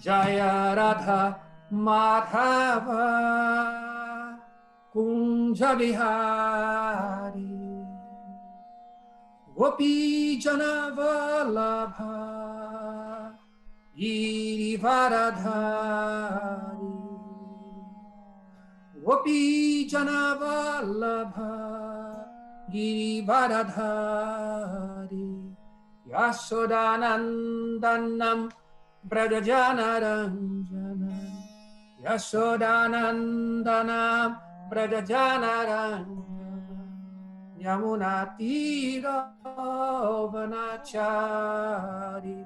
Jaya Radha Madhava Kunja Bihari Gopi Jana Vallabha Girivaradhari Gopi Jana Vallabha Girivaradhari Yashodanandanam Brajajanaranjanam Yashodanandanam Brajajanaranjanam Yamunatira Vanachari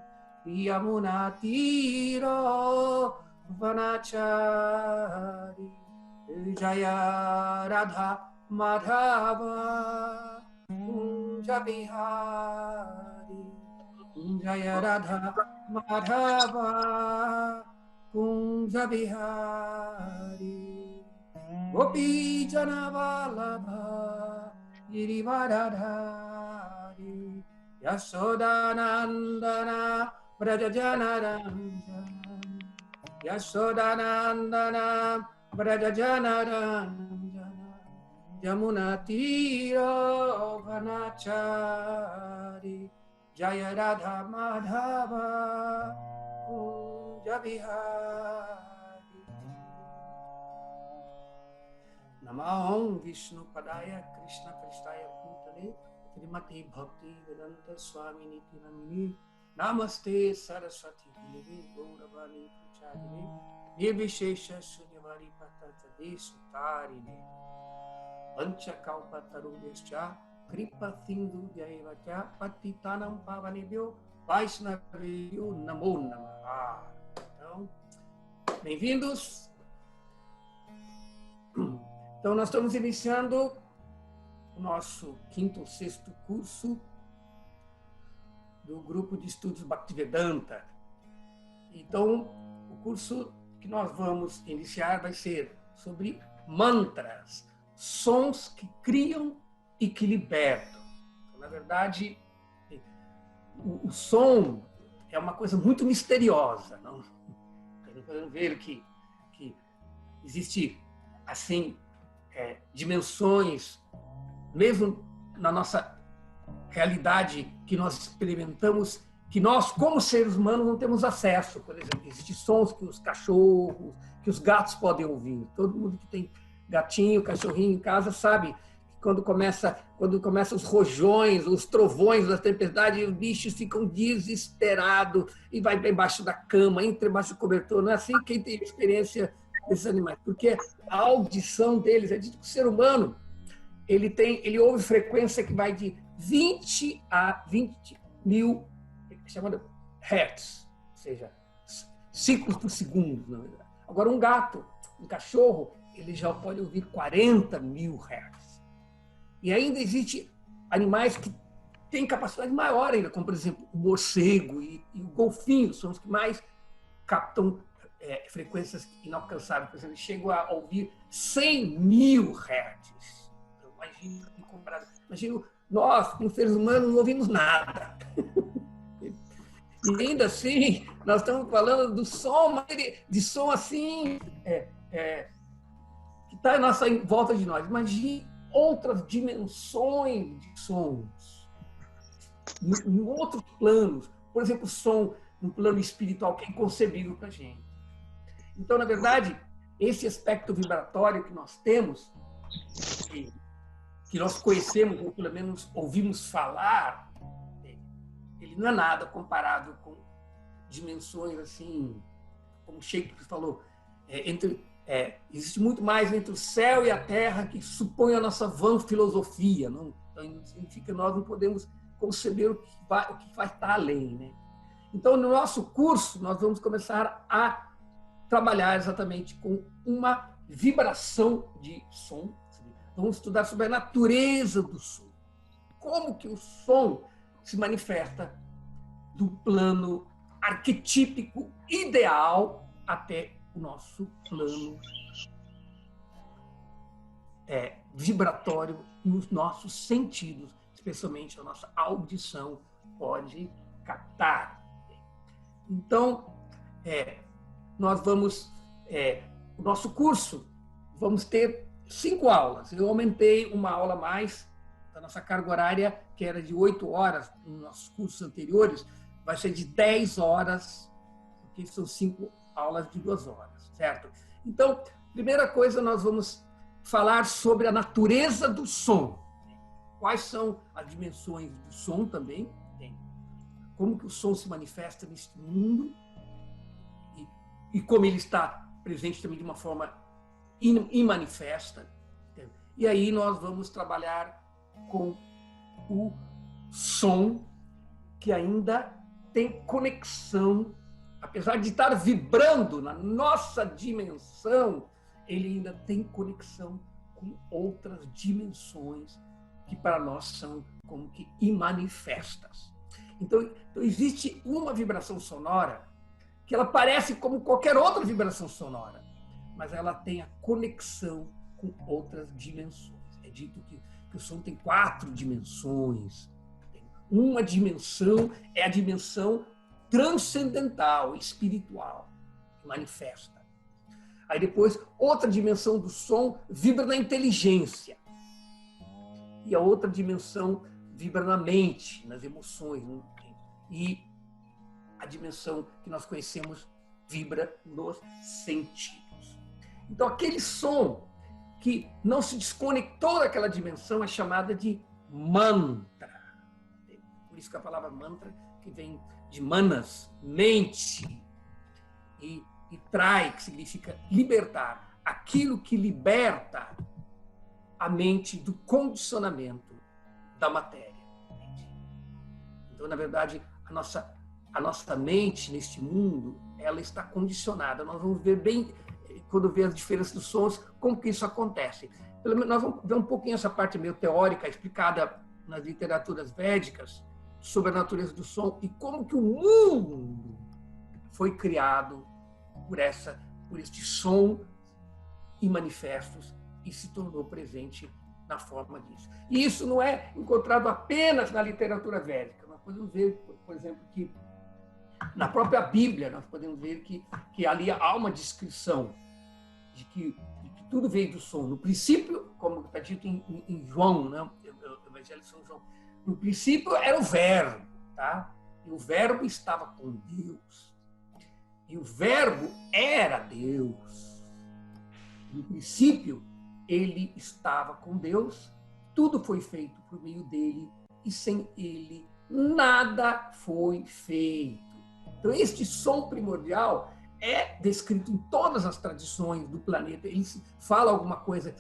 Yamunatira Vanachari Jaya Radha Madhava Kunja Bihari Jaya Radha Madhava Kunja Bihari Gopi Jana Vallabha Girivaradhari Yashodanandana Brajajanaranjanam Yashodanandana Brajajanaranjanam Yamunatira Vanachari Jaya Radha Madhava Kunja Bihari Namaham Vishnu Padaya Krishna Pristaya Bhutale Srimati Bhakti Vedanta Swami Niti Namini Namaste Saraswati Devi Gauravani Puchadini Nirvishesha Shunyavadi Patatade Sutarine Pancha Kalpa Tarubhescha Kripa Sindhu Jaivacha Patitanam Pavanebhyo Vaishnavyo Namo Namaha. Então, bem-vindos. Então, nós estamos iniciando o nosso quinto ou sexto curso do grupo de estudos Bhaktivedanta. Então, o curso que nós vamos iniciar vai ser sobre mantras, sons que criam e que libertam. Então, na verdade, o som é uma coisa muito misteriosa. Não? Podemos ver que existe, assim, dimensões, mesmo na nossa realidade que nós experimentamos, que nós, como seres humanos, não temos acesso. Por exemplo, existem sons que os cachorros, que os gatos podem ouvir. Todo mundo que tem gatinho, cachorrinho em casa sabe que quando começa os rojões, os trovões da tempestade, os bichos ficam desesperados e vai para embaixo da cama, entra embaixo do cobertor. Não é assim quem tem experiência desses animais, porque a audição deles, é dito que o ser humano, ele ouve frequência que vai de 20 a 20 mil, chamado hertz, ou seja, ciclos por segundo, na verdade. Agora, um gato, um cachorro, ele já pode ouvir 40 mil hertz. E ainda existe animais que têm capacidade maior ainda, como, por exemplo, o morcego e o golfinho, são os que mais captam frequências inalcançáveis. Por exemplo, chegam a ouvir 100 mil hertz. Então, imagina, nós, como seres humanos, não ouvimos nada. E ainda assim, nós estamos falando do som, de som assim, que está em volta de nós. Imagine outras dimensões de sons, em outros planos. Por exemplo, o som no plano espiritual, que é inconcebível para a gente. Então, na verdade, esse aspecto vibratório que nós temos, que nós conhecemos, ou pelo menos ouvimos falar, ele não é nada comparado com dimensões assim, como Shakespeare falou, existe muito mais entre o céu e a terra que supõe a nossa vã filosofia. Não? Então, significa que nós não podemos conceber o que vai estar além. Né? Então, no nosso curso, nós vamos começar a trabalhar exatamente com uma vibração de som. Vamos estudar sobre a natureza do som. Como que o som se manifesta do plano arquetípico ideal até o nosso plano vibratório e os nossos sentidos, especialmente a nossa audição, pode captar. Então, nós vamos, o nosso curso, vamos ter 5 aulas. Eu aumentei uma aula a mais da nossa carga horária, que era de 8 horas nos nossos cursos anteriores, vai ser de 10 horas, porque são 5 aulas de 2 horas, certo? Então, primeira coisa, nós vamos falar sobre a natureza do som. Quais são as dimensões do som também, como que o som se manifesta neste mundo e como ele está presente também de uma forma imanifesta. E aí nós vamos trabalhar com o som que ainda tem conexão, apesar de estar vibrando na nossa dimensão, ele ainda tem conexão com outras dimensões que para nós são como que imanifestas. Então existe uma vibração sonora que ela parece como qualquer outra vibração sonora, mas ela tem a conexão com outras dimensões. É dito que o som tem 4 dimensões. Uma dimensão é a dimensão transcendental, espiritual, que manifesta. Aí depois, outra dimensão do som vibra na inteligência. E a outra dimensão vibra na mente, nas emoções. E a dimensão que nós conhecemos vibra nos sentidos. Então, aquele som que não se desconectou daquela dimensão é chamada de mantra. Por isso que a palavra mantra, que vem de manas, mente, e trai, que significa libertar. Aquilo que liberta a mente do condicionamento da matéria. Então, na verdade, a nossa mente neste mundo, ela está condicionada. Nós vamos ver bem, quando ver as diferenças dos sons, como que isso acontece. Nós vamos ver um pouquinho essa parte meio teórica, explicada nas literaturas védicas, sobre a natureza do som e como que o mundo foi criado por este som imanifestos e se tornou presente na forma disso. E isso não é encontrado apenas na literatura védica. Nós podemos ver, por exemplo, que na própria Bíblia nós podemos ver que ali há uma descrição de que tudo veio do som. No princípio, como está dito em João, né? O Evangelho de São João, no princípio era o verbo, tá? E o verbo estava com Deus. E o verbo era Deus. No princípio, ele estava com Deus, tudo foi feito por meio dele, e sem ele nada foi feito. Então, este som primordial é descrito em todas as tradições do planeta. Ele fala alguma coisa,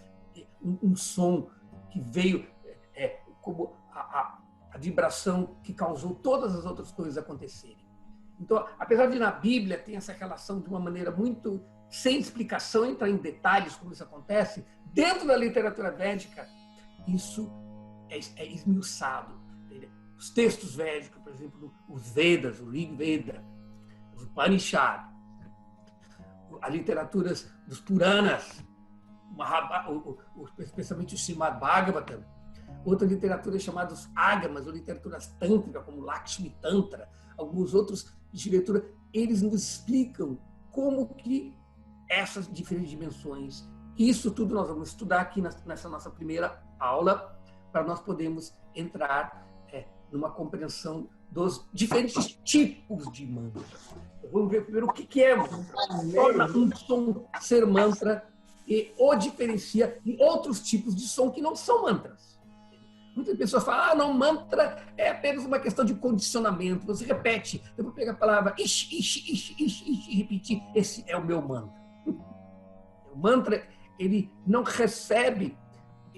um som que veio como a vibração que causou todas as outras coisas acontecerem. Então, apesar de na Bíblia ter essa relação de uma maneira muito sem explicação, entra em detalhes como isso acontece, dentro da literatura védica, isso é esmiuçado. Os textos védicos, por exemplo, os Vedas, o Rig Veda, os Upanishads, as literaturas dos Puranas, especialmente o Srimad Bhagavatam, outras literaturas chamadas Agamas, ou literaturas tântricas, como Lakshmi Tantra, alguns outros de literatura, eles nos explicam como que essas diferentes dimensões, isso tudo nós vamos estudar aqui nessa nossa primeira aula, para nós podermos entrar numa compreensão dos diferentes tipos de mantras. Vamos ver primeiro o que é mantra, torna um som ser mantra e o diferencia de outros tipos de som que não são mantras. Muitas pessoas falam, não, mantra é apenas uma questão de condicionamento. Você repete, eu vou pegar a palavra ish, ish, ish, ish, ish, e repetir, esse é o meu mantra. O mantra, ele não recebe,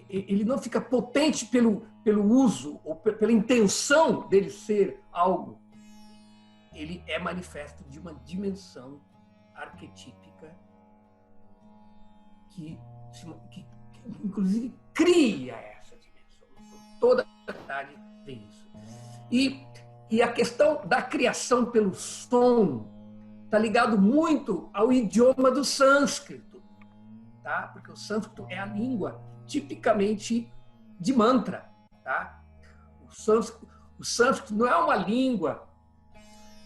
ele não fica potente pelo uso ou pela intenção dele ser algo. Ele é manifesto de uma dimensão arquetípica que inclusive cria essa dimensão. Toda a verdade tem isso. E a questão da criação pelo som está ligado muito ao idioma do sânscrito, tá? Porque o sânscrito é a língua tipicamente de mantra, tá? O sânscrito não é uma língua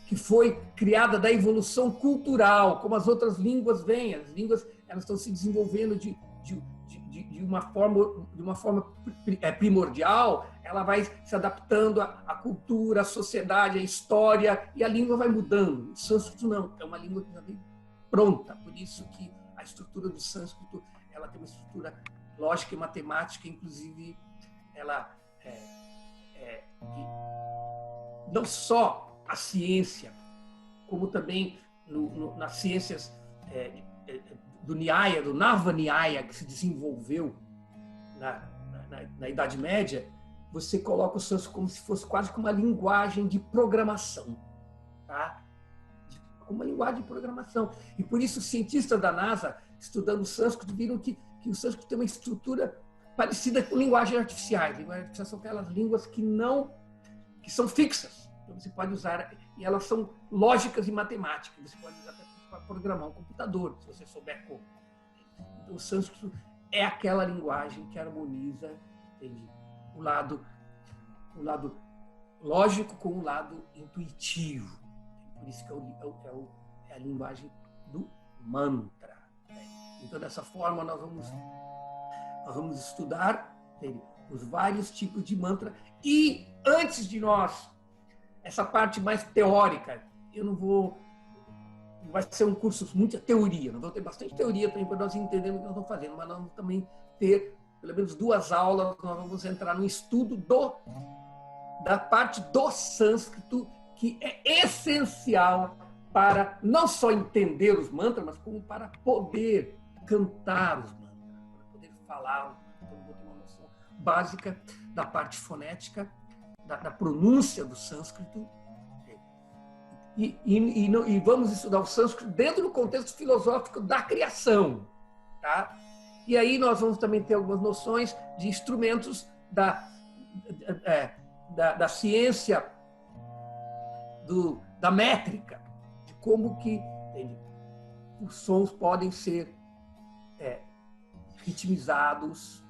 que foi criada da evolução cultural, como as outras línguas vêm. As línguas elas estão se desenvolvendo de uma forma primordial, ela vai se adaptando à cultura, à sociedade, à história, e a língua vai mudando. O sânscrito não, é uma língua que já vem pronta. Por isso que a estrutura do sânscrito ela tem uma estrutura lógica e matemática, inclusive ela não só a ciência, como também nas ciências do Nyaya, do Nava Nyaya, que se desenvolveu na Idade Média, você coloca o sânscrito como se fosse quase como uma linguagem de programação, tá? Como uma linguagem de programação. E por isso os cientistas da NASA, estudando o sânscrito, viram que o sânscrito tem uma estrutura parecida com linguagens artificiais. Linguagens artificiais são aquelas línguas que são fixas. Então você pode usar, e elas são lógicas e matemáticas. Você pode usar até para programar um computador, se você souber como. Então o sânscrito é aquela linguagem que harmoniza, entende? O lado lógico com o lado intuitivo. Por isso que é a linguagem do mantra. Então, dessa forma, nós vamos estudar, entende? Os vários tipos de mantra. E antes de nós, essa parte mais teórica, vai ser um curso muita teoria, nós vamos ter bastante teoria também para nós entendermos o que nós estamos fazendo, mas nós vamos também ter pelo menos 2 aulas, nós vamos entrar no estudo da parte do sânscrito, que é essencial para não só entender os mantras, mas como para poder cantar os mantras, para poder falar os mantras. Então, vou ter uma noção básica da parte fonética, da pronúncia do sânscrito, e vamos estudar o sânscrito dentro do contexto filosófico da criação, tá? E aí nós vamos também ter algumas noções de instrumentos da ciência da métrica, de como que os sons podem ser ritmizados,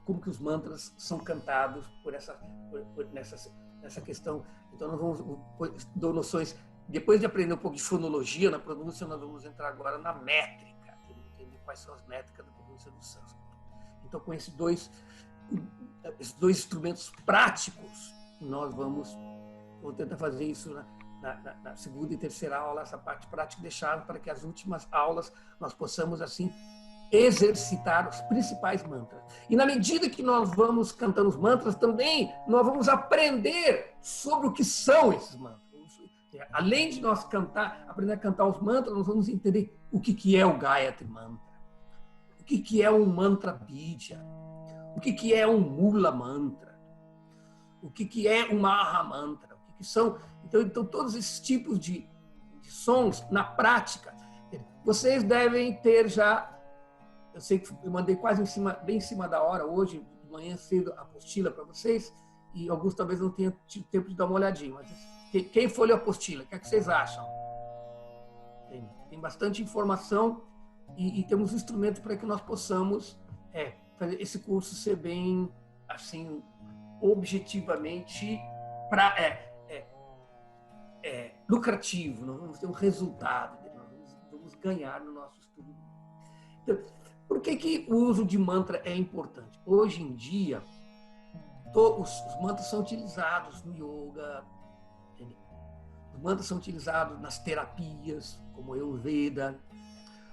como que os mantras são cantados nessa questão. Então nós vamos dar noções. Depois de aprender um pouco de fonologia na pronúncia, nós vamos entrar agora na métrica, entender quais são as métricas da pronúncia do sânscrito. Então, com esses dois instrumentos práticos, nós vamos tentar fazer isso na segunda e terceira aula, essa parte prática, deixar para que as últimas aulas nós possamos, assim, exercitar os principais mantras. E na medida que nós vamos cantando os mantras, também nós vamos aprender sobre o que são esses mantras. Além de nós aprender a cantar os mantras, nós vamos entender o que é o Gayatri Mantra, o que é um Mantra Bija, o que é um Mula Mantra, o que é um Maha Mantra, o que são. Então, todos esses tipos de sons, na prática, vocês devem ter já. Eu sei que eu mandei bem em cima da hora, hoje, de manhã cedo, a apostila para vocês, e alguns talvez não tenham tido tempo de dar uma olhadinha, mas quem folheou a apostila, o que é que vocês acham? Tem bastante informação e temos instrumentos para que nós possamos fazer esse curso ser bem, assim, objetivamente lucrativo. Nós vamos ter um resultado, nós vamos ganhar no nosso estudo. Então, por que o uso de mantra é importante? Hoje em dia, os mantras são utilizados no yoga, os mantras são utilizados nas terapias, como Ayurveda.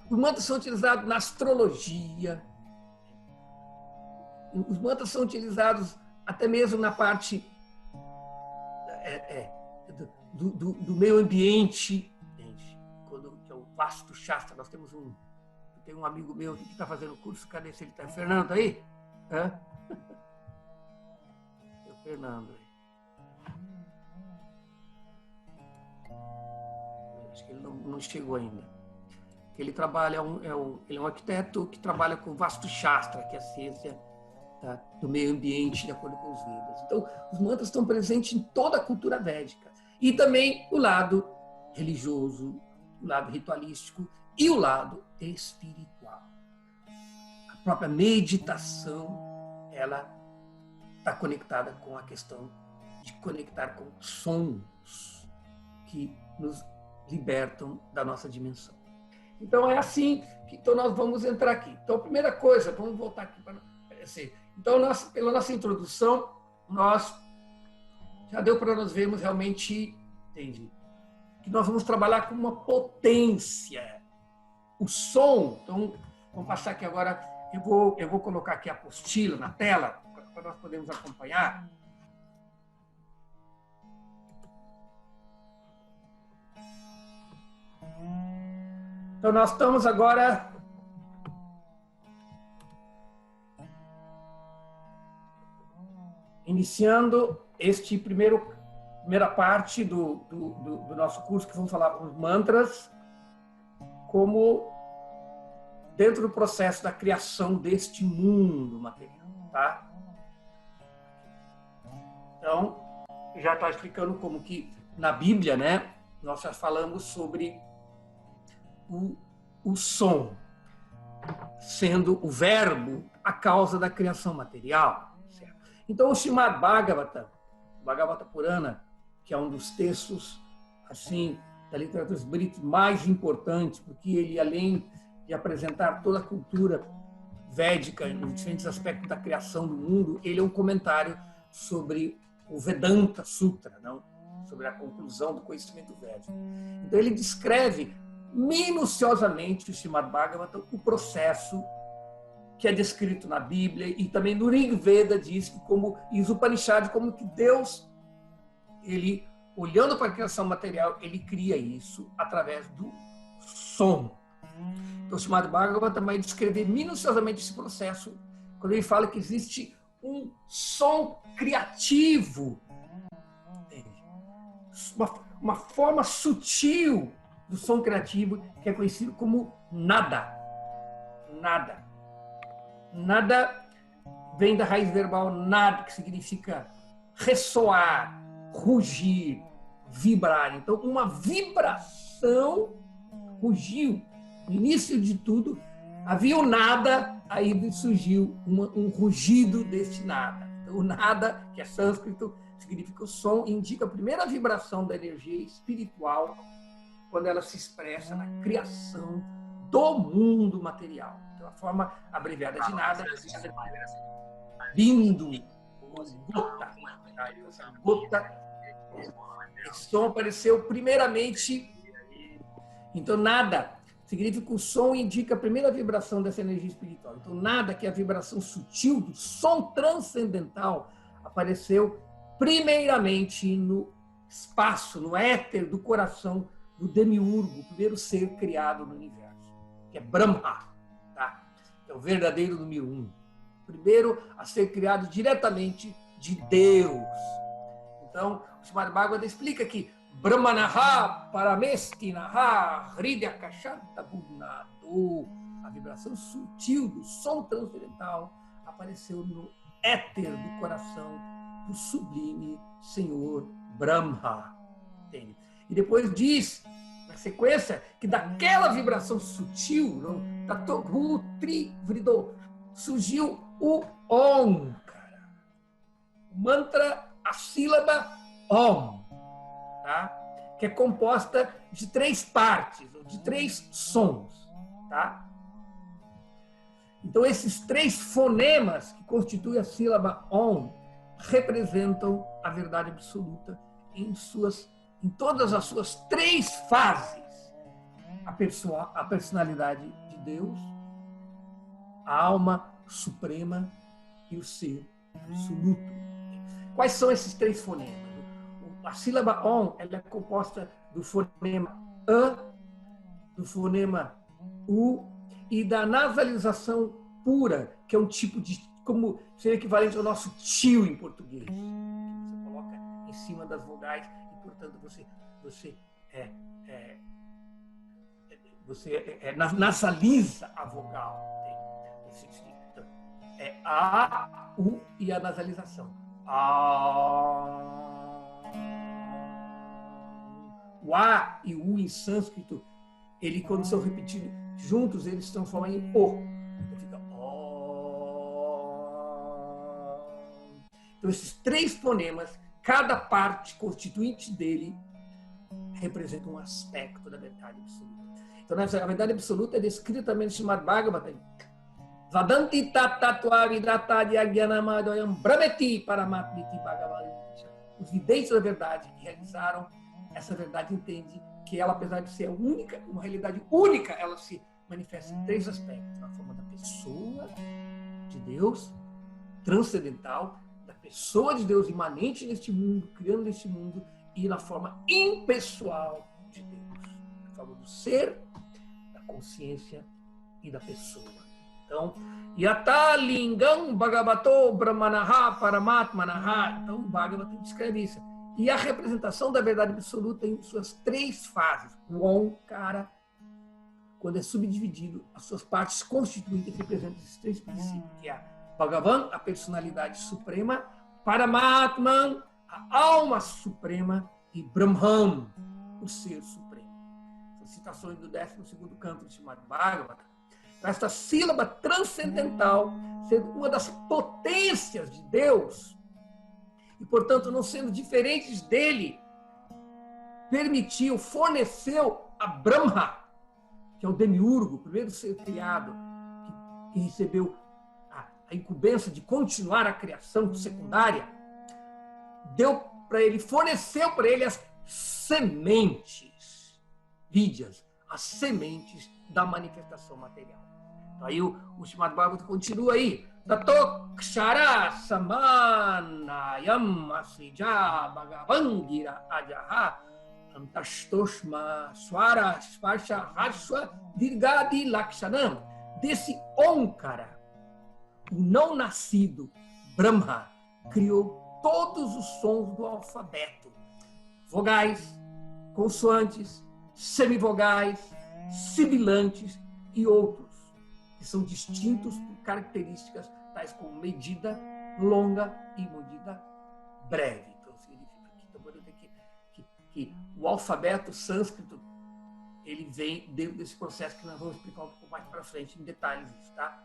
Os mantras são utilizados na astrologia. Os mantras são utilizados até mesmo na parte do meio ambiente, que é o Vastu Shastra. Nós temos tem um amigo meu que está fazendo curso. Cadê? Se ele está? Fernando, tá aí? É o Fernando aí. Acho que ele não chegou ainda. Ele trabalha, ele é um arquiteto que trabalha com Vastu Shastra, que é a ciência do meio ambiente, de acordo com os Vedas. Então, os mantras estão presentes em toda a cultura védica. E também o lado religioso, o lado ritualístico e o lado espiritual. A própria meditação, ela está conectada com a questão de conectar com sons que nos libertam da nossa dimensão. Então, é assim que então nós vamos entrar aqui. Então, a primeira coisa, vamos voltar aqui para aparecer. Então, pela nossa introdução, já deu para nós vermos realmente, entende, que nós vamos trabalhar com uma potência. O som, então, vamos passar aqui agora, eu vou colocar aqui a apostila na tela, para nós podermos acompanhar. Então, nós estamos agora iniciando este primeira parte do nosso curso, que vamos falar os mantras, como dentro do processo da criação deste mundo material, tá? Então, já está explicando como que na Bíblia, né, nós já falamos sobre o som sendo o verbo a causa da criação material. Certo? Então, o Srimad Bhagavata, Bhagavata Purana, que é um dos textos assim da literatura espírita mais importantes, porque ele, além de apresentar toda a cultura védica nos diferentes aspectos da criação do mundo, ele é um comentário sobre o Vedanta Sutra, não? Sobre a conclusão do conhecimento védico. Então, ele descreve minuciosamente o Srimad Bhagavatam, o processo que é descrito na Bíblia, e também no Rig Veda diz que, como em Upanishad, como que Deus, ele, olhando para a criação material, ele cria isso através do som. Então, o Srimad Bhagavatam vai descrever minuciosamente esse processo, quando ele fala que existe um som criativo, uma forma sutil do som criativo, que é conhecido como nada. Nada. Nada vem da raiz verbal nada, que significa ressoar, rugir, vibrar. Então, uma vibração rugiu. No início de tudo, havia o nada, aí surgiu um rugido deste nada. Então, o nada, que é sânscrito, significa o som, indica a primeira vibração da energia espiritual quando ela se expressa na criação do mundo material. Então, a forma abreviada de nada é bindu, gota. Essa gota, esse som apareceu primeiramente. Então, nada significa o som indica a primeira vibração dessa energia espiritual. Então, nada, que é a vibração sutil do som transcendental, apareceu primeiramente no espaço, no éter do coração do demiurgo, o primeiro ser criado no universo, que é Brahma, tá? É o verdadeiro número 1. Primeiro a ser criado diretamente de Deus. Então, o Srimad Bhagavatam explica que Brahmanaha Paramestinaha Hridyakashanta Bhugnado, a vibração sutil do som transcendental, apareceu no éter do coração do sublime Senhor Brahma. Entende? E depois diz, na sequência, que daquela vibração sutil, da Togutri Vrido, surgiu o Om, cara. O mantra, a sílaba Om, tá? Que é composta de 3 partes, ou de 3 sons, tá? Então, esses 3 fonemas que constituem a sílaba Om representam a verdade absoluta em todas as suas 3 fases. A personalidade de Deus, a alma suprema e o ser absoluto. Quais são esses 3 fonemas? A sílaba Om, ela é composta do fonema A, do fonema U e da nasalização pura, que é um tipo de, como seria equivalente ao nosso tio em português, que você coloca em cima das vogais e, portanto, você nasaliza a vogal. Então, é A, U e a nasalização. O A e o U em sânscrito, ele, quando são repetidos juntos, eles se transformam em O. Então fica O. Então, esses 3 fonemas, cada parte constituinte dele representa um aspecto da verdade absoluta. Então, a verdade absoluta é descrita também no Srimad Bhagavatam. Vadanti tatatva vidata yagyanamadoyam brahmeti paramatmiti bhagavan. Os videntes da verdade que realizaram essa verdade entendem que ela, apesar de ser única, uma realidade única, ela se manifesta em 3 aspectos: na forma da pessoa de Deus, transcendental, da pessoa de Deus imanente neste mundo, criando neste mundo, e na forma impessoal de Deus, na forma do ser, da consciência e da pessoa. Então, Yata Lingam Bhagavato Brahmanaha Paramatmanaha. Então, o Bhagavatam descreve isso. E a representação da verdade absoluta em suas 3 fases. O Omkara, quando é subdividido, as suas partes constituintes representam esses 3 princípios, que é a Bhagavan, a personalidade suprema, Paramatman, a alma suprema, e Brahman, o ser supremo. São citações do 12º canto do Srimad Bhagavatam. Esta sílaba transcendental, sendo uma das potências de Deus, e, portanto, não sendo diferentes dele, permitiu, forneceu a Brahma, que é o demiurgo, o primeiro ser criado, que recebeu a incumbência de continuar a criação secundária, deu para ele, forneceu para ele as sementes, vidyas, as sementes da manifestação material. Então, aí o Srimad Bhagavatam continua aí. Tatokshara samanayam asrija bhagavangira ajaha antastoshma swara sparsha harshva dirgadi lakshanam. Desse Omkara, o não nascido Brahma criou todos os sons do alfabeto: vogais, consoantes, semivogais, sibilantes e outros, que são distintos por características tais como medida longa e medida breve. Então, significa que o alfabeto sânscrito, ele vem dentro desse processo que nós vamos explicar um pouco mais para frente, em detalhes isso, tá?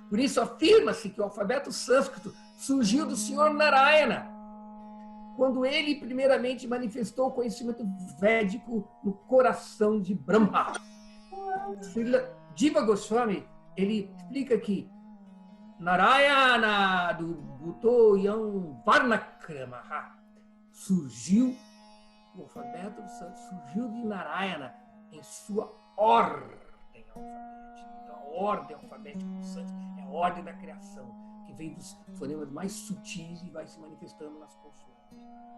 Por isso, afirma-se que o alfabeto sânscrito surgiu do Senhor Narayana, quando ele primeiramente manifestou o conhecimento védico no coração de Brahma. Jiva Goswami, ele explica que Narayana do Bhutoyam Varnakramaha surgiu, o alfabeto surgiu de Narayana em sua ordem alfabética. Então, a ordem alfabética do Sânscrito é a ordem da criação, que vem dos fonemas mais sutis e vai se manifestando nas consoantes.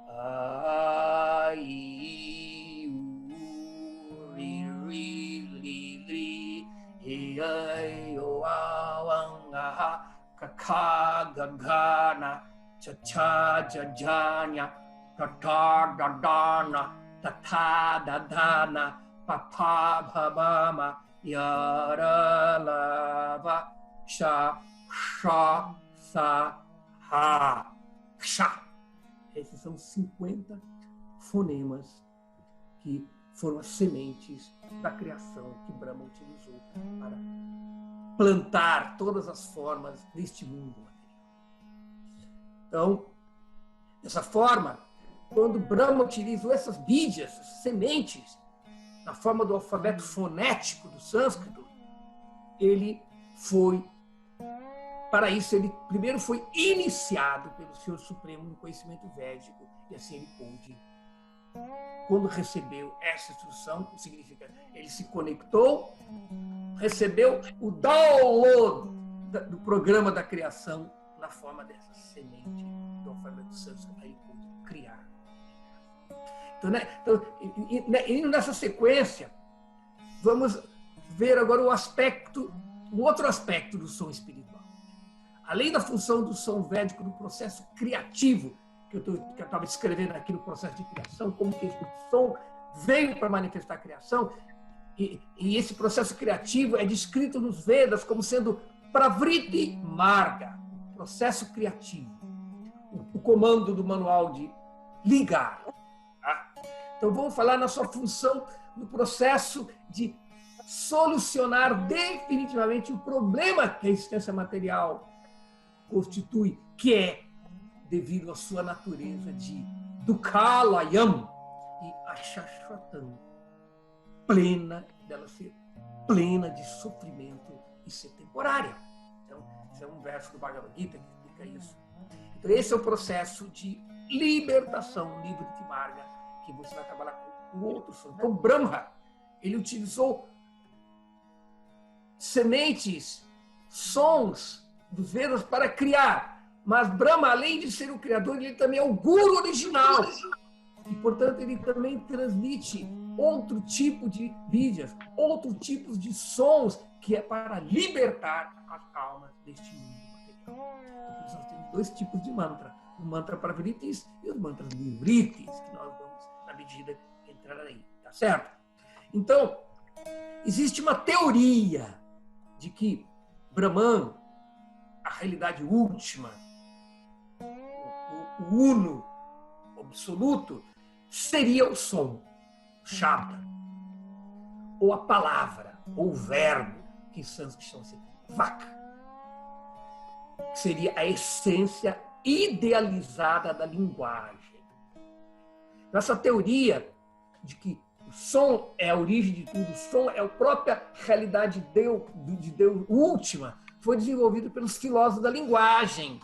A, I, U, Ri, Ri, Li, Li, E, I, O, A, Ang, A, Kaka, Gagana, Cha, Cha, Jajanya, Tata, Dadana, Tata, Dadana, Papa, Bhabama, Yara, Lava, Sha, Sha, Sa, Ha, Ksha. Esses são 50 fonemas que foram as sementes da criação que Brahma utilizou para plantar todas as formas deste mundo material. Então, dessa forma, quando Brahma utilizou essas bídias, essas sementes, na forma do alfabeto fonético do sânscrito, ele foi, para isso, ele primeiro foi iniciado pelo Senhor Supremo no conhecimento védico, e assim ele pôde, quando recebeu essa instrução, significa, ele se conectou, recebeu o download do programa da criação na forma dessa semente do alfabeto sânscrito, aí ele pôde criar. Então, indo nessa sequência, vamos ver agora o outro aspecto do som espiritual. Além da função do som védico no processo criativo, que eu estava descrevendo aqui no processo de criação, como que esse som veio para manifestar a criação, e esse processo criativo é descrito nos Vedas como sendo Pravriti Marga, processo criativo, o comando do manual de ligar. Então, vamos falar na sua função no processo de solucionar definitivamente o problema que a existência material constitui, que é devido à sua natureza de Dukhalayam. E ashashvatam, plena, dela ser plena de sofrimento e ser temporária. Então, esse é um verso do Bhagavad Gita que explica isso. Então, esse é o processo de libertação, Nivritti Marga, que você vai trabalhar com o outro som. Então, Brahma, ele utilizou sementes, sons dos Vedas para criar. Mas Brahma, além de ser o criador, ele também é o guru original. E, portanto, ele também transmite outro tipo de vidyas, outros tipos de sons, que é para libertar as almas deste mundo material. Então, por isso nós temos dois tipos de mantra. O mantra para vritis e os mantras nivritis, que nós vamos, na medida que entrar aí. Tá certo? Então, existe uma teoria de que Brahman, a realidade última, o uno, o absoluto, seria o som, o shabda, ou a palavra, ou o verbo, que em sânscrito chama-se vaka, que seria a essência idealizada da linguagem. Essa teoria de que o som é a origem de tudo, o som é a própria realidade de Deus última, foi desenvolvido pelos filósofos da linguagem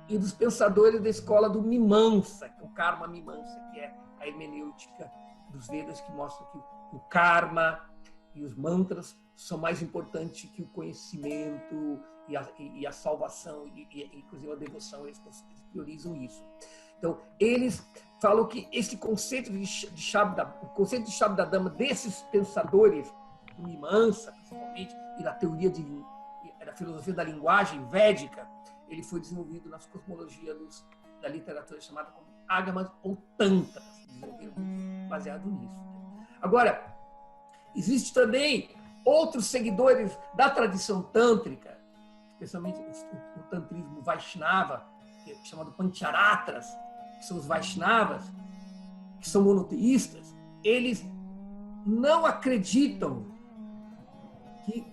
e dos pensadores da escola do Mimamsa, que é o Karma Mimamsa, que é a hermenêutica dos Vedas, que mostra que o karma e os mantras são mais importantes que o conhecimento e a salvação, e inclusive a devoção. Eles priorizam isso. Então, eles falam que esse conceito de Shabda, o conceito de Shabda Dhamma desses pensadores do Mimamsa, principalmente, e da teoria da filosofia da linguagem védica, ele foi desenvolvido nas cosmologias da literatura chamada como Agamas ou Tantras, baseado nisso. Agora, existe também outros seguidores da tradição tântrica, especialmente o tantrismo Vaishnava, que é chamado Pancharatras, que são os Vaishnavas, que são monoteístas. Eles não acreditam que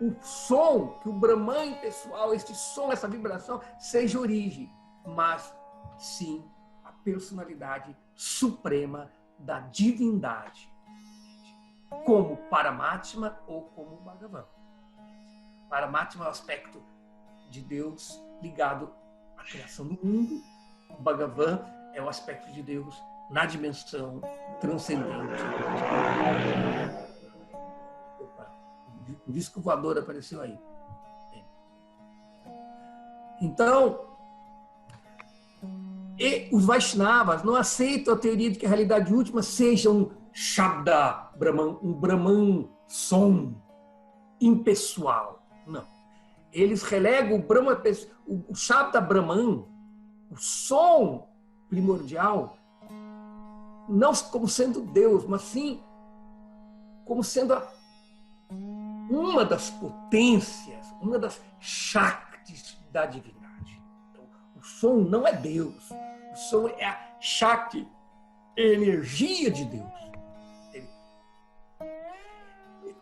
o som, que o Brahman pessoal, este som, essa vibração, seja origem, mas sim a personalidade suprema da divindade, como Paramatma ou como Bhagavan. Paramatma é o aspecto de Deus ligado à criação do mundo, o Bhagavan é o aspecto de Deus na dimensão transcendente. O disco voador apareceu aí. Então, os Vaishnavas não aceitam a teoria de que a realidade última seja um Shabda Brahman, um Brahman som impessoal. Não. Eles relegam o Brahma, o Shabda Brahman, o som primordial, não como sendo Deus, mas sim como sendo uma das potências, uma das Shaktis da divindade. Então, o som não é Deus, o som é a Shakti, a energia de Deus.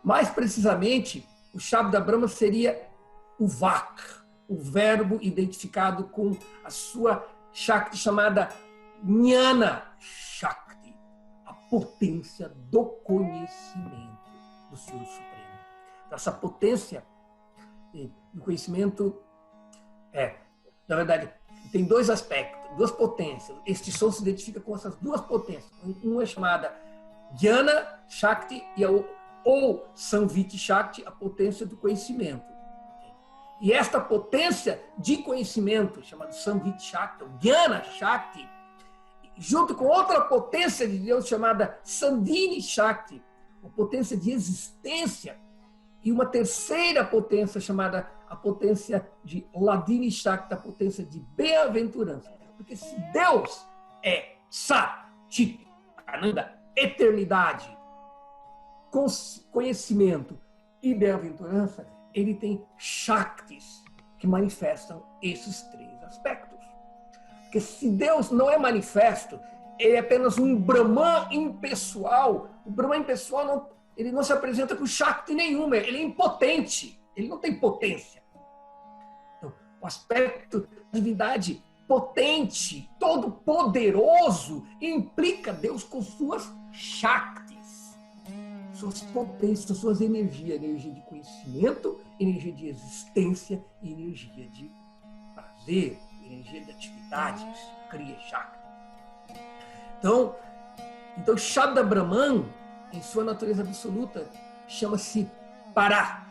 Mais precisamente, o Shabda Brahma seria o Vak, o verbo identificado com a sua Shakti chamada Jnana Shakti, a potência do conhecimento do Senhor Supremo. Então, essa potência do conhecimento na verdade, tem dois aspectos, duas potências. Este som se identifica com essas duas potências. Uma é chamada Jnana Shakti ou Samviti Shakti, a potência do conhecimento. E esta potência de conhecimento, chamada Samviti Shakti, ou Jnana Shakti, junto com outra potência de Deus chamada Sandhini Shakti, a potência de existência, e uma terceira potência chamada a potência de Ladini Shakti, a potência de bem-aventurança. Porque se Deus é Sat, Chit, Ananda, eternidade, conhecimento e bem-aventurança, ele tem Shaktis que manifestam esses três aspectos. Porque se Deus não é manifesto, ele é apenas um Brahman impessoal. O Brahman impessoal ele não se apresenta com Shakti nenhuma, ele é impotente, ele não tem potência. Então, o aspecto da divindade onipotente, todo-poderoso, implica Deus com suas Shaktis, suas potências, suas energias, energia de conhecimento, energia de existência e energia de prazer, energia de atividades, Kriya Shakti. Então Shabda Brahman, em sua natureza absoluta, chama-se Para,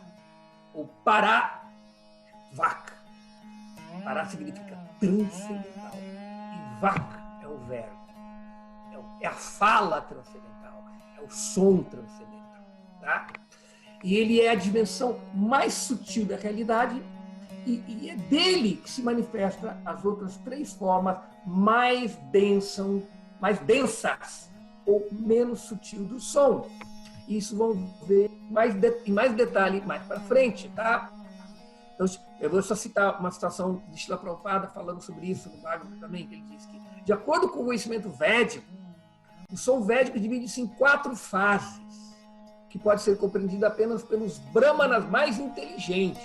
ou Paravaka. Para significa transcendental. E Vaka é o verbo. É a fala transcendental. É o som transcendental. Tá? E ele é a dimensão mais sutil da realidade e é dele que se manifesta as outras três formas mais densas ou menos sutil do som. Isso vamos ver em mais detalhe mais para frente, tá? Então, eu vou só citar uma citação de Srila Prabhupada falando sobre isso no Bhagavad também, que ele diz que, de acordo com o conhecimento védico, o som védico divide-se em 4 fases, que pode ser compreendido apenas pelos brahmanas mais inteligentes.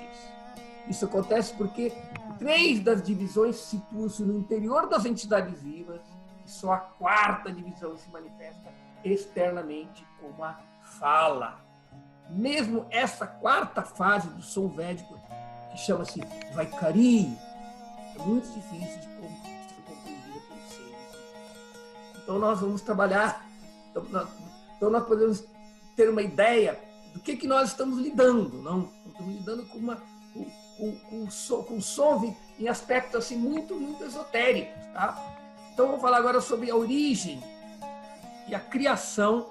Isso acontece porque 3 das divisões situam-se no interior das entidades vivas, e só a 4ª divisão se manifesta externamente como a fala. Mesmo essa 4ª fase do som védico, que chama-se Vaikari, é muito difícil de ser compreendida pelos seres. Então nós vamos trabalhar, então nós podemos ter uma ideia do que nós estamos lidando, não? Estamos lidando com o som em aspectos assim, muito, muito esotéricos. Tá? Então vou falar agora sobre a origem e a criação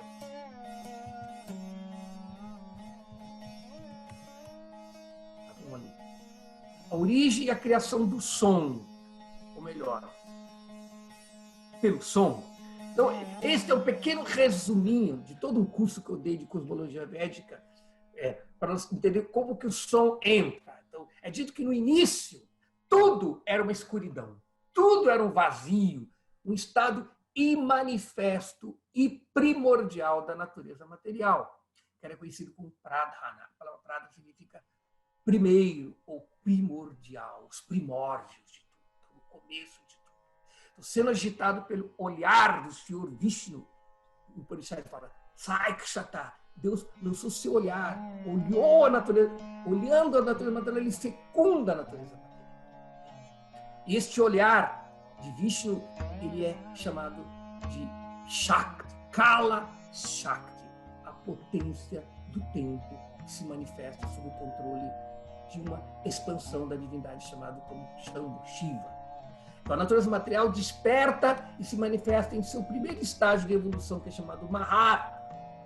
e a criação do som, ou melhor, pelo som. Então, este é um pequeno resuminho de todo um curso que eu dei de cosmologia védica, para nós entender como que o som entra. Então, é dito que no início tudo era uma escuridão, tudo era um vazio, um estado imanifesto e primordial da natureza material, que era conhecido como Pradhana. A palavra Pradhana significa primeiro ou primordial, os primórdios de tudo, o começo de tudo. Então, sendo agitado pelo olhar do Senhor Vishnu, o Upanishad fala, Saikshata, Deus lançou seu olhar, olhou a natureza, olhando a natureza material, ele fecunda a natureza material. E este olhar de Vishnu, ele é chamado de Shakti, Kala Shakti, a potência do tempo que se manifesta sob o controle de uma expansão da divindade chamada como Shambhu, Shiva. Então, a natureza material desperta e se manifesta em seu primeiro estágio de evolução, que é chamado Mahara,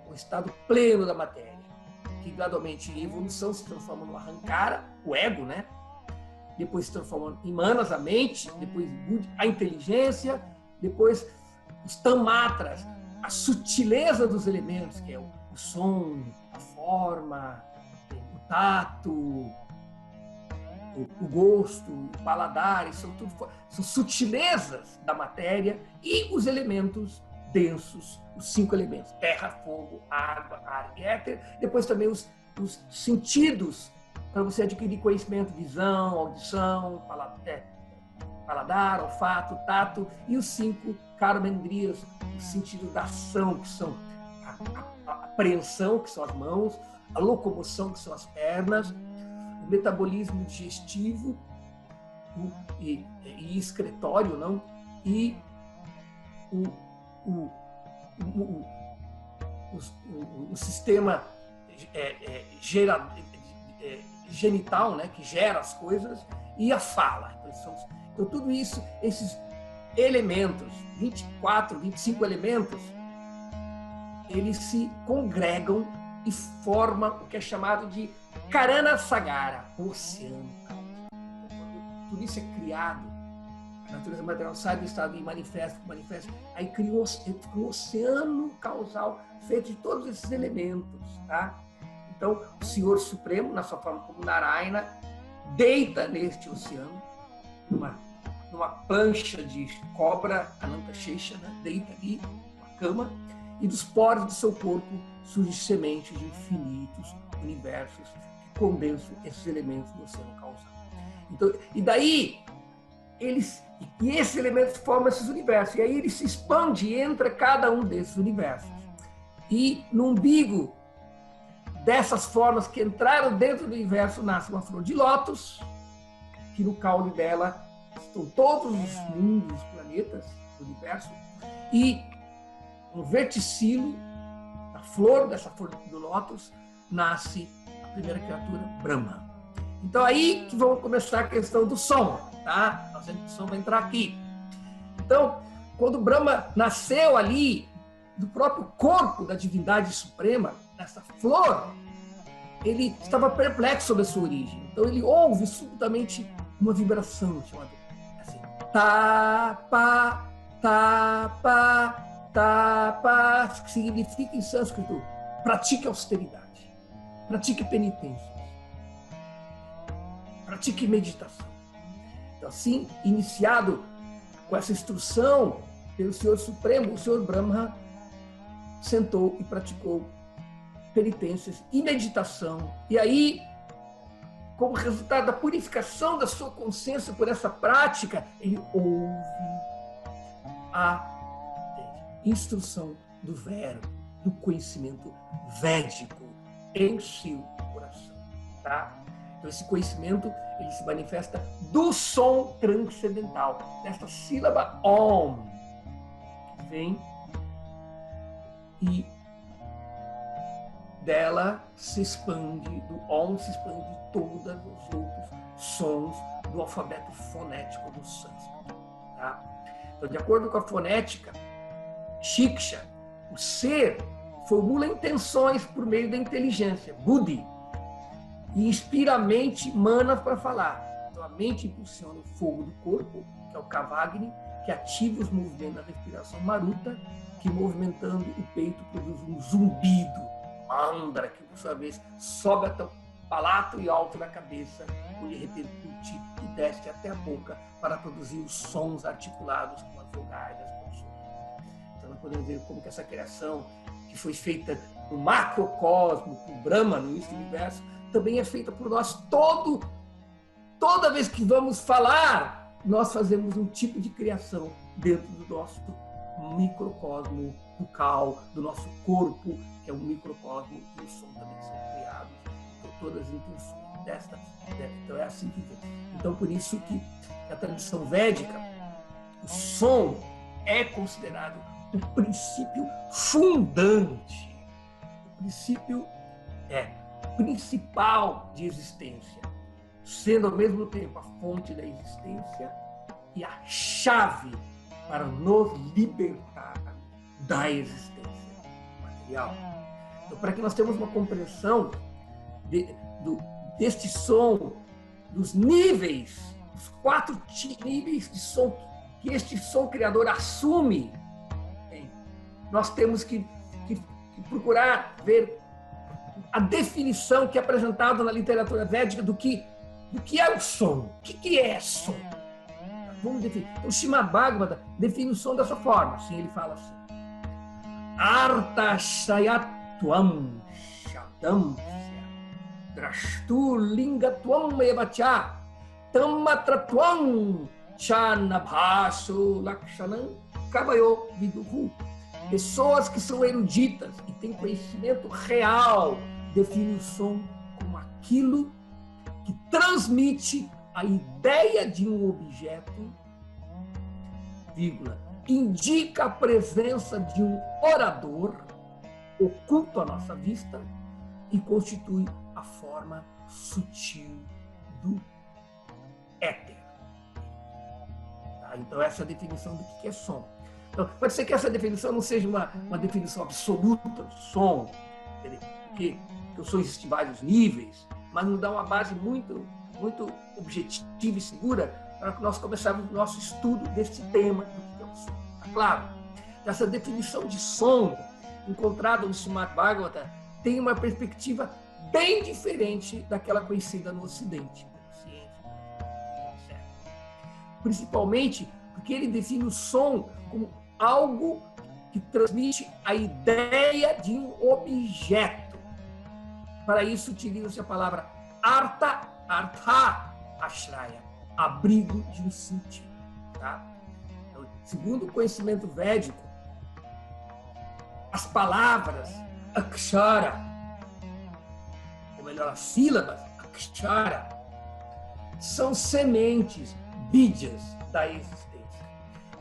o estado pleno da matéria, que gradualmente em evolução se transforma no Ahankara, o ego, né? Depois se transforma em Manas, a mente, depois a inteligência, depois os Tanmatras, a sutileza dos elementos, que é o som, a forma, o tato, o gosto, o paladar, são sutilezas da matéria, e os elementos densos, os 5 elementos, terra, fogo, água, ar e éter. Depois também os sentidos, para você adquirir conhecimento, visão, audição, paladar, olfato, tato, e os 5 karmendriyas, os sentidos da ação, que são a apreensão, que são as mãos, a locomoção, que são as pernas, o metabolismo digestivo e excretório, não? E o sistema genital, né, que gera as coisas, e a fala. Então, tudo isso, esses elementos, 24, 25 elementos, eles se congregam e formam o que é chamado de Karana Sagara, o oceano. Quando tudo isso é criado, a natureza material sai do estado de manifesto, aí cria um oceano causal feito de todos esses elementos. Tá? Então, o Senhor Supremo, na sua forma como Narayana, deita neste oceano, numa plancha de cobra, Ananta Shesha, né? Deita ali, uma cama, e dos poros do seu corpo surgem sementes de infinitos universos que condensam esses elementos do oceano causal. Então, e daí, e esses elementos formam esses universos. E aí ele se expande e entra cada um desses universos. E no umbigo dessas formas que entraram dentro do universo nasce uma flor de lótus, que no caule dela estão todos os mundos, os planetas do universo, e no verticilo, da flor, dessa flor do lótus, nasce a primeira criatura, Brahma. Então aí que vamos começar a questão do som, tá? O som vai entrar aqui. Então, quando Brahma nasceu ali, do próprio corpo da divindade suprema, nessa flor, ele estava perplexo sobre a sua origem. Então ele ouve subitamente uma vibração chamada assim, tá, pá, que significa em sânscrito, pratique austeridade, pratique penitência, pratique meditação. Então, assim, iniciado com essa instrução pelo Senhor Supremo, o Senhor Brahma sentou e praticou penitências e meditação. E aí, como resultado da purificação da sua consciência por essa prática, ele ouve a instrução do verbo, do conhecimento védico em seu coração. Tá? Então, esse conhecimento ele se manifesta do som transcendental, desta sílaba Om, que vem e dela se expande, do Om se expande todos os outros sons do alfabeto fonético do sânscrito. Tá? Então, de acordo com a fonética, Shiksha, o ser, formula intenções por meio da inteligência, Buddhi, e inspira a mente manas para falar. Então, a mente impulsiona o fogo do corpo, que é o Kavagni, que ativa os movimentos da respiração Maruta, que movimentando o peito produz um zumbido, Mandra, que por sua vez sobe até o palato e alto na cabeça, onde repercute e desce até a boca para produzir os sons articulados com as vogais das consonantes. Então nós podemos ver como que essa criação, que foi feita no macrocosmo, por Brahma, no início do universo, também é feita por nós. Toda vez que vamos falar, nós fazemos um tipo de criação dentro do nosso microcosmo bucal, do nosso corpo, que é um microcosmo, e o som também são criados por todas as intenções desta. Então é assim que vem. Então por isso que na tradição védica, o som é considerado o princípio fundante, o princípio principal de existência, sendo ao mesmo tempo a fonte da existência e a chave para nos libertar da existência material. Então, para que nós tenhamos uma compreensão deste som, dos níveis, os 4 níveis de som que este som criador assume, nós temos que procurar ver a definição que é apresentada na literatura védica do que é o som. O que é som? Vamos definir. Então, o Śrīmad Bhagavata define o som dessa forma. Assim, ele fala assim: Artashayatvam Shadam Drashturlingatuam Evacha Tammatratvam Chanabhaso Lakshanam Kavayo Viduhu. Pessoas que são eruditas e têm conhecimento real definem o som como aquilo que transmite a ideia de um objeto, vírgula, indica a presença de um orador oculto à nossa vista e constitui a forma sutil do éter. Tá? Então, essa é a definição do que é som. Então, pode ser que essa definição não seja uma definição absoluta do som, porque o som existe em vários níveis, mas nos dá uma base muito objetiva e segura para que nós começarmos o nosso estudo deste tema do que é o som. Tá claro? Essa definição de som encontrada no Śrīmad Bhagavata tem uma perspectiva bem diferente daquela conhecida no Ocidente, pela ciência, principalmente porque ele define o som como algo que transmite a ideia de um objeto. Para isso, utiliza-se a palavra artha, ashraya, abrigo de um sentido. Tá? Então, segundo o conhecimento védico, as palavras akshara, ou melhor, as sílabas akshara, são sementes, bídias da existência.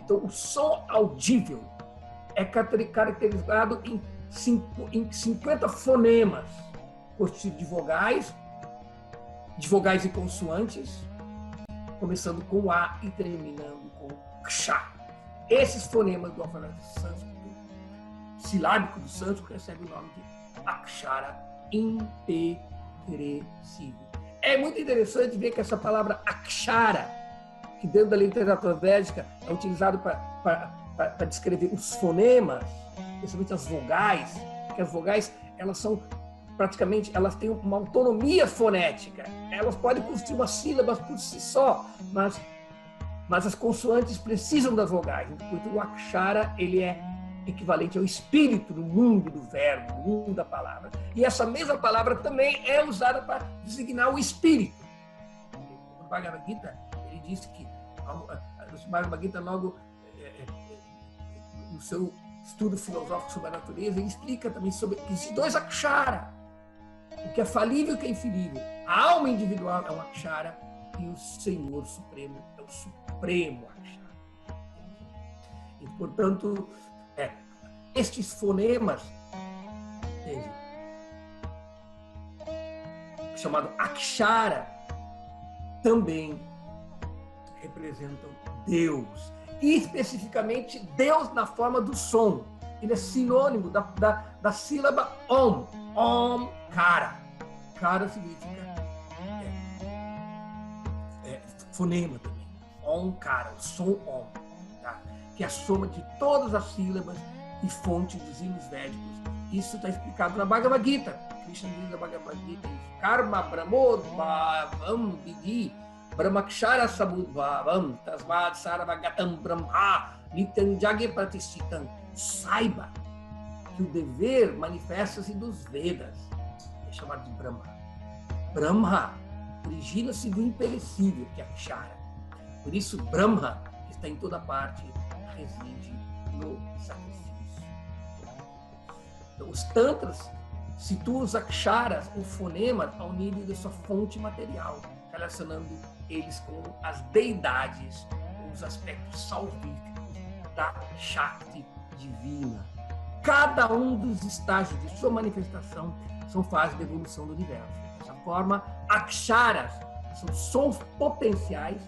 Então, o som audível é caracterizado em 50 fonemas, constituídos de vogais e consoantes, começando com A e terminando com Ksha. Esses fonemas do alfabeto sânscrito, silábico do sânscrito, recebem o nome de Akshara imperecível. É muito interessante ver que essa palavra Akshara, que dentro da literatura védica é utilizado para descrever os fonemas, principalmente as vogais, porque as vogais, elas são praticamente, elas têm uma autonomia fonética. Elas podem construir umas sílabas por si só, mas as consoantes precisam das vogais. Então, o akshara, ele é equivalente ao espírito do mundo do verbo, do mundo da palavra. E essa mesma palavra também é usada para designar o espírito. No Bhagavad Gita, ele diz que, o Bhagavad Gita, logo no seu estudo filosófico sobre a natureza, ele explica também sobre que existem dois akshara, o que é falível e o que é infelível. A alma individual é um akshara e o Senhor Supremo é o Supremo akshara. E, portanto, estes fonemas, chamado akshara, também representam Deus. E especificamente Deus na forma do som. Ele é sinônimo da sílaba Om. Om Kara. Kara significa fonema também. Om Kara, o som Om. Tá? Que é a soma de todas as sílabas e fonte dos hinos védicos. Isso está explicado na Bhagavad Gita. Krishna diz na Bhagavad Gita: Karma Brahmodbhavam Vidhi Brahmakshara Sabudbhavam Tasmad Sarvagatam Brahma Nityam Jagya Pratishitam. Saiba que o dever manifesta-se dos Vedas, é chamado de Brahma. Brahma origina-se do imperecível, que é Akshara. Por isso, Brahma está em toda parte, reside no sacrifício. Então, os Tantras situam os Aksharas, o fonema, ao nível da sua fonte material, relacionando eles com as deidades, com os aspectos salvíficos da Shakti divina. Cada um dos estágios de sua manifestação são fases de evolução do universo. Dessa forma, Aksharas são sons potenciais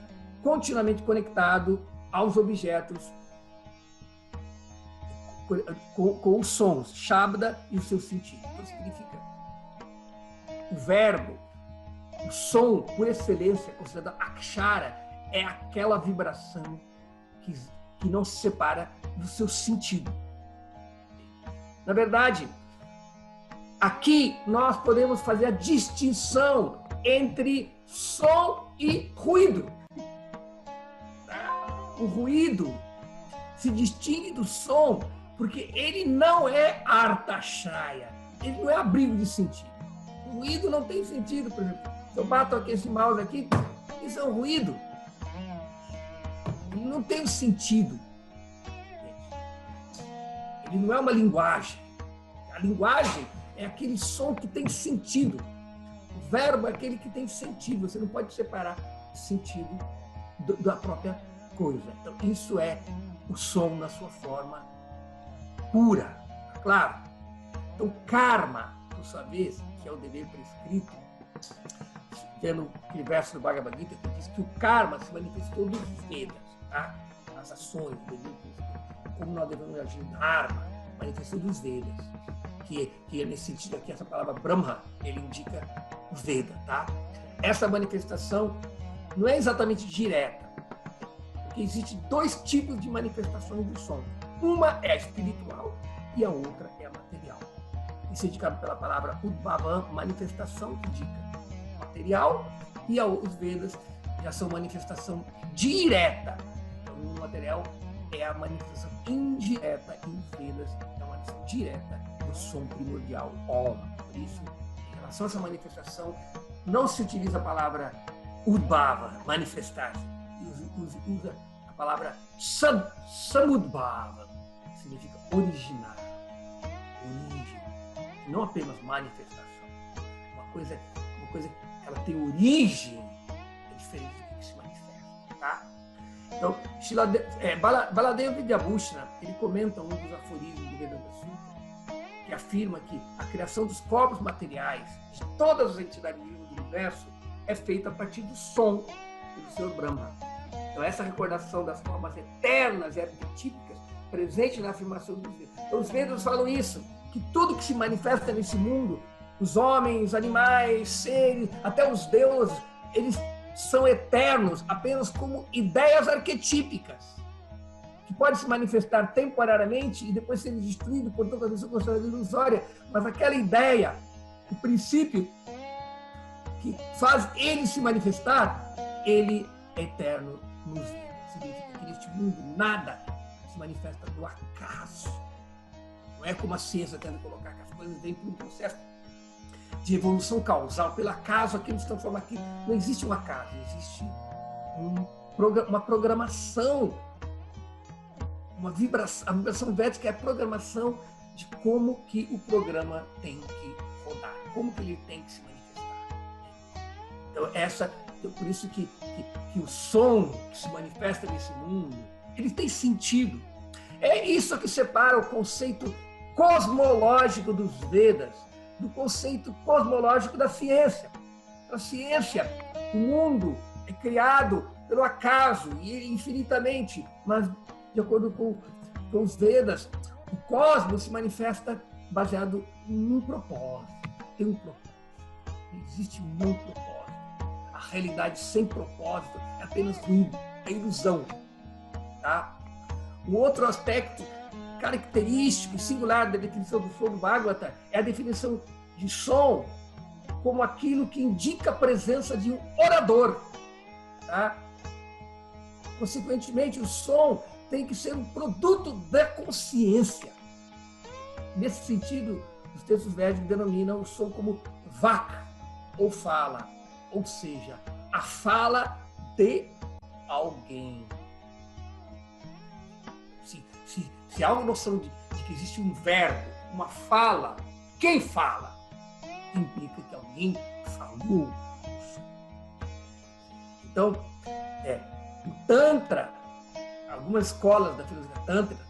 continuamente conectados aos objetos com os sons, Shabda e o seu sentido. Então, significa o verbo, o som, por excelência, considerado Akshara, é aquela vibração que não se separa do seu sentido. Na verdade, aqui nós podemos fazer a distinção entre som e ruído. O ruído se distingue do som porque ele não é artashaya, ele não é abrigo de sentido. O ruído não tem sentido, por exemplo. Se eu bato aqui esse mouse aqui, isso é um ruído. Ele não tem sentido. Ele não é uma linguagem. A linguagem é aquele som que tem sentido. O verbo é aquele que tem sentido. Você não pode separar o sentido da própria coisa. Então, isso é o som na sua forma pura. Tá claro? Então, karma, por sua vez, que é o dever prescrito, vendo aquele verso do Bhagavad Gita que diz que o karma se manifestou dos Vedas, tá? As ações, como nós devemos agir na arma, manifestou dos Vedas, que é nesse sentido aqui, essa palavra Brahma, ele indica o Veda, tá? Essa manifestação não é exatamente direta, porque existem dois tipos de manifestações do som. Uma é a espiritual e a outra é a material. Isso é indicado pela palavra Udbhavam, manifestação, que indica material, e os Vedas já são manifestação direta. Então, o material é a manifestação indireta e os Vedas é a manifestação direta do som primordial, Om. Por isso, em relação a essa manifestação, não se utiliza a palavra Udbhava, manifestar-se, usa a palavra samudbhava, que significa originar, origem, não apenas manifestação. Uma coisa que ela tem origem, é diferente do que se manifesta. Tá? Então, Baladeva Vidyabhushana, ele comenta um dos aforismos do Vedanta Sutra, que afirma que a criação dos corpos materiais de todas as entidades vivas do universo é feita a partir do som do Senhor Brahma. Então, essa recordação das formas eternas e arquetípicas presente na afirmação dos Vedas. Então, os Vedas falam isso, que tudo que se manifesta nesse mundo, os homens, animais, seres, até os deuses, eles são eternos apenas como ideias arquetípicas, que podem se manifestar temporariamente e depois serem destruídos, portanto, a visão considerada ilusória. Mas aquela ideia, o princípio que faz ele se manifestar, ele é eterno nos Vedas. Significa que neste mundo nada se manifesta do acaso. Não é como a ciência tenta colocar que as coisas vêm por um processo de evolução causal, pelo acaso aquilo se transforma aqui. Não existe um acaso, existe uma programação, uma vibração. A vibração védica é a programação de como que o programa tem que rodar, como que ele tem que se manifestar. Então, por isso que o som que se manifesta nesse mundo, ele tem sentido. É isso que separa o conceito cosmológico dos Vedas do conceito cosmológico da ciência. A ciência, o mundo é criado pelo acaso e infinitamente, mas de acordo com os Vedas, o cosmos se manifesta baseado num propósito. Tem um propósito. Existe um propósito. A realidade sem propósito é apenas ruído, é ilusão. Tá? Um outro aspecto característico e singular da definição do som do Bhagavata é a definição de som como aquilo que indica a presença de um orador. Tá? Consequentemente, o som tem que ser um produto da consciência. Nesse sentido, os textos védicos denominam o som como vaka, ou fala, ou seja, a fala de alguém. Se há uma noção de que existe um verbo, uma fala, quem fala, implica que alguém falou. Então, o Tantra, algumas escolas da filosofia Tântrica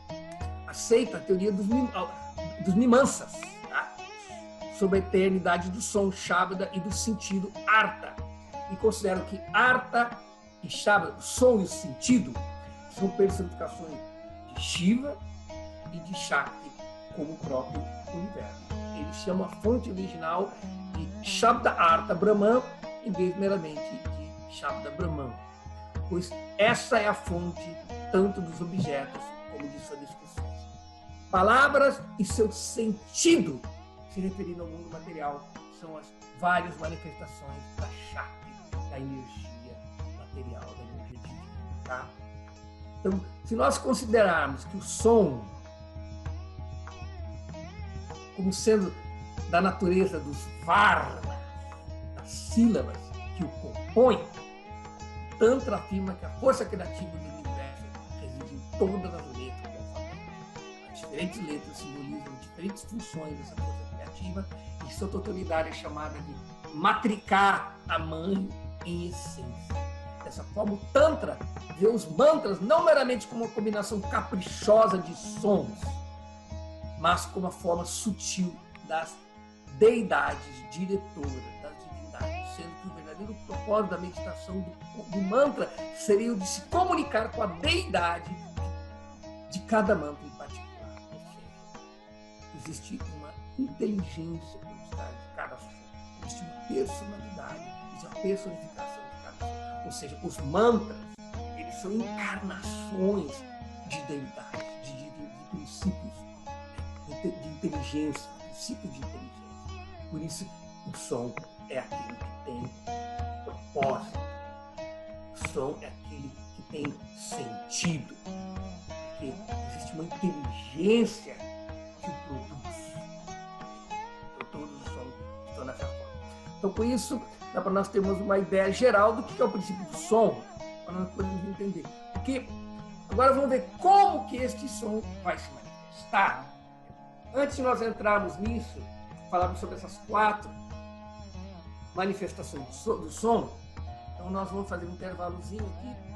aceitam a teoria dos Mimamsas, tá? Sobre a eternidade do som, Shabda, e do sentido, Artha. E consideram que Artha e Shabda, o som e o sentido, são personificações de Shiva e de Shakti, como o próprio universo. Eles chamam a fonte original de Shabda Artha Brahman, em vez meramente de Shabda Brahman, pois essa é a fonte tanto dos objetos como de suas descrições. Palavras e seu sentido, se referindo ao mundo material, são as várias manifestações da Shakti, da energia material, da energia divina. Tá? Então, se nós considerarmos que o som, como sendo da natureza dos varnas, das sílabas que o compõem, o Tantra afirma que a força criativa do universo reside em todas as letras do alfabeto. As diferentes letras simbolizam diferentes funções dessa força criativa e sua totalidade é chamada de Matrika, a mãe em essência. Dessa forma, o Tantra vê os mantras não meramente como uma combinação caprichosa de sons, mas como a forma sutil das deidades diretoras, das divindades, sendo que o verdadeiro propósito da meditação do mantra seria o de se comunicar com a deidade de cada mantra em particular. Ou seja, existe uma inteligência por trás de cada som, existe uma personalidade, existe uma personificação de cada som. Ou seja, os mantras, eles são encarnações de deidades, de princípios de inteligência, princípio de inteligência. Por isso, o som é aquele que tem propósito. O som é aquele que tem sentido. Porque existe uma inteligência que o produz. Então, todos os sons estão nessa forma. Então, com isso, dá para nós termos uma ideia geral do que é o princípio do som, para nós podermos entender. Porque Agora vamos ver como que este som vai se manifestar. Antes de nós entrarmos nisso, falarmos sobre essas 4 manifestações do som, então nós vamos fazer um intervalozinho aqui.